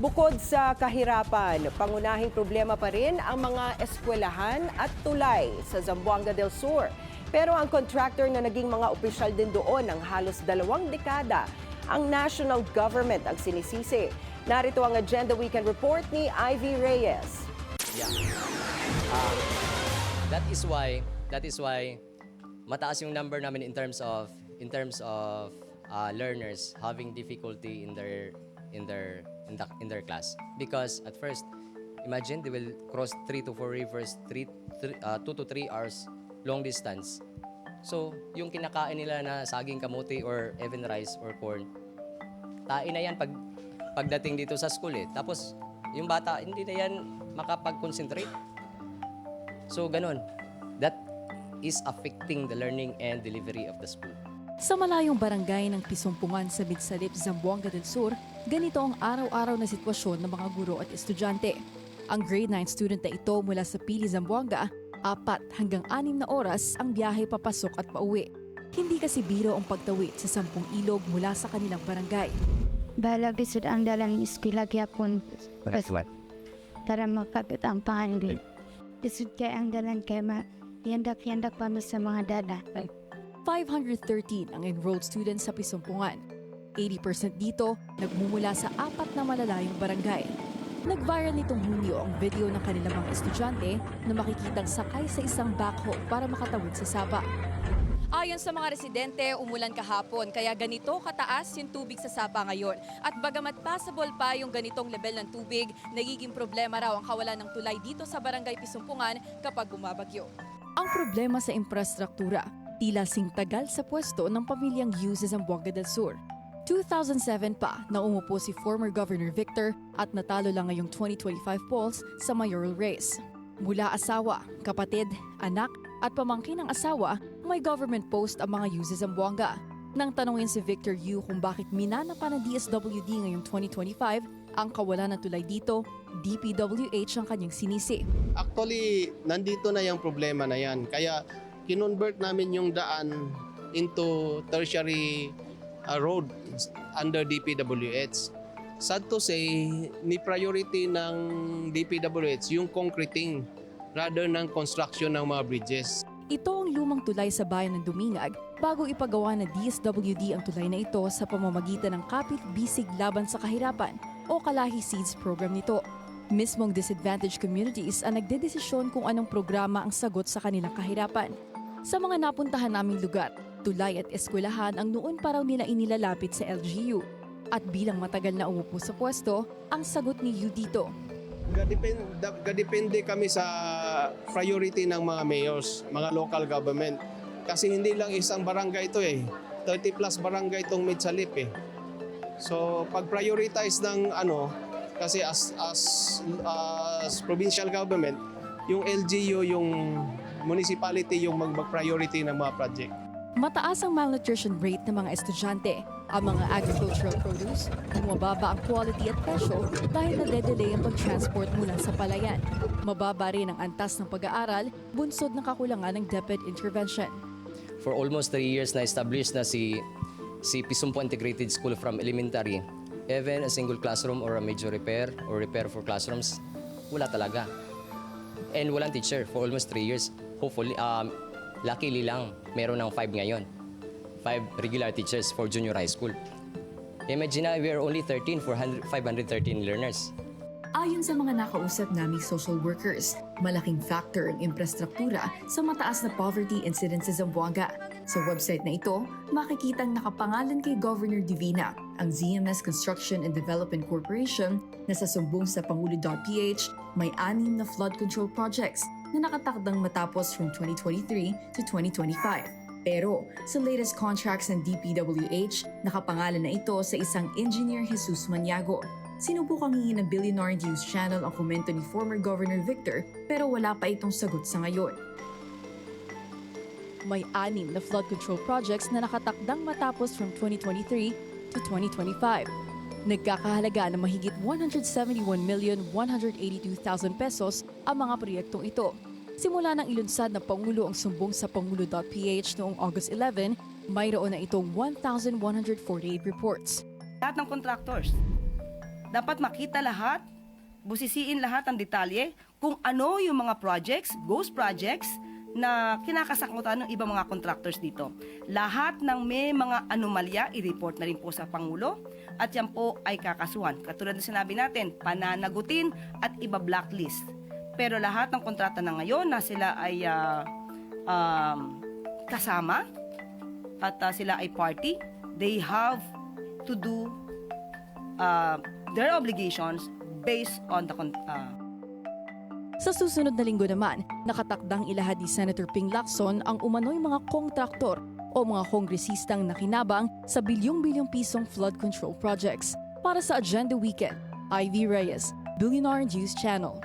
Bukod sa kahirapan, pangunahing problema pa rin ang mga eskwelahan at tulay sa Zamboanga del Sur. Pero ang contractor na naging mga opisyal din doon ng halos 2 dekada, ang national government ang sinisisi. Narito ang Agenda Weekend Report ni Ivy Reyes. Yeah. That is why mataas yung number namin in terms of learners having difficulty in their class, because at first, imagine they will cross 3 to 4 rivers, 2 to 3 hours long distance. So yung kinakain nila na saging, kamuti or even rice or corn, tain na yan pagdating dito sa school eh. Tapos yung bata hindi na yan makapag-concentrate. So ganun, that is affecting the learning and delivery of the school. Sa malayong barangay ng Pisumpungan sa Midsalip, Zamboanga del Sur, ganito ang araw-araw na sitwasyon ng mga guro at estudyante. Ang grade 9 student na ito mula sa Pili, Zamboanga, 4 hanggang 6 na oras ang biyahe papasok at pauwi. Hindi kasi biro ang pagtawid sa 10 ilog mula sa kanilang barangay. Bala bisod ang dalang eskwela gyapon para makapit ang pahandi. Bisod kay ang dalan kay yandak-yandak pa sa mga dada. 513 ang enrolled students sa Pisumpungan. 80% dito nagmumula sa 4 na malalayong barangay. Nag-viral nitong Hunyo ang video ng kanilang mga estudyante na makikitang sakay sa isang backhoe para makatawid sa Sapa. Ayon sa mga residente, umulan kahapon kaya ganito kataas yung tubig sa Sapa ngayon. At bagamat passable pa yung ganitong level ng tubig, nagiging problema raw ang kawalan ng tulay dito sa Barangay Pisumpungan kapag bumabagyo. Ang problema sa infrastruktura, tila singtagal sa pwesto ng pamilyang Yu sa Zamboanga del Sur. 2007 pa na umupo si former Governor Victor at natalo lang ngayong 2025 polls sa mayoral race. Mula asawa, kapatid, anak at pamangkin ng asawa, may government post ang mga Yu sa Zamboanga. Nang tanungin si Victor Yu kung bakit minanapa ng DSWD ngayong 2025 ang kawalan ng tulay dito, DPWH ang kanyang sinisi. Actually, nandito na yung problema na yan. Kaya kinonvert namin yung daan into tertiary road under DPWH. Sad to say, ni priority ng DPWH yung concreting rather ng construction ng mga bridges. Ito ang lumang tulay sa bayan ng Dumingag bago ipagawa ng DSWD ang tulay na ito sa pamamagitan ng Kapit Bisig Laban sa Kahirapan o Kalahi Seeds program nito. Mismong disadvantaged communities ang nagdedesisyon kung anong programa ang sagot sa kanilang kahirapan. Sa mga napuntahan naming lugar, tulay at eskwelahan ang noon pa raw nila inilalapit sa LGU. At bilang matagal na umupo sa pwesto, ang sagot ni Yu dito. Gadepende kami sa priority ng mga mayors, mga local government. Kasi hindi lang isang barangay ito eh. 30 plus barangay itong Midsalip eh. So pag prioritize ng kasi as provincial government, yung LGU, yung municipality yung mag-priority ng mga project. Mataas ang malnutrition rate ng mga estudyante. Ang mga agricultural produce, bumababa ang quality at presyo dahil nade-delay ang pag-transport mula sa palayan. Mababa rin ang antas ng pag-aaral, bunsod ng kakulangan ng DepEd intervention. For almost 3 years na established na si Pisumpungan Integrated School from elementary, even a single classroom or a major repair or repair for classrooms, wala talaga. And walang teacher for almost 3 years. Hopefully, luckily lang, meron ng 5 ngayon. 5 regular teachers for junior high school. Imagine na, we are only 513 learners. Ayon sa mga nakausap naming social workers, malaking factor ang infrastruktura sa mataas na poverty incidence sa Zamboanga. Sa website na ito, makikitang nakapangalan kay Governor Divina ang ZMS Construction and Development Corporation na sa sumbong sa Pangulo.ph may 6 na flood control projects na nakatakdang matapos from 2023 to 2025. Pero sa latest contracts ng DPWH, nakapangalan na ito sa isang engineer Jesus Maniago. Sinubukang hingin ng Billionaire News Channel ang komento ni former Governor Victor pero wala pa itong sagot sa ngayon. May 6 na flood control projects na nakatakdang matapos from 2023 to 2025. Nagkakahalaga ng mahigit 171,182,000 pesos ang mga proyektong ito. Simula ng ilunsad ng Pangulo ang sumbong sa Pangulo.ph noong August 11, mayroon na itong 1,148 reports. Lahat ng contractors dapat makita lahat, busisiin lahat ang detalye kung ano yung mga projects, ghost projects, na kinakasakutan ng ibang mga contractors dito. Lahat ng may mga anomalya, i-report na rin po sa Pangulo at yan po ay kakasuhan. Katulad ng sinabi natin, pananagutin at iba-blacklist. Pero lahat ng kontrata na ngayon na sila ay kasama at sila ay party, they have to do their obligations based on the Sa susunod na linggo naman, nakatakdang ilahad ni Senator Ping Lacson ang umano'y mga kontraktor o mga kongresistang nakinabang sa bilyong-bilyong pisong flood control projects. Para sa Agenda Weekend, Ivy Reyes, Billionaire News Channel.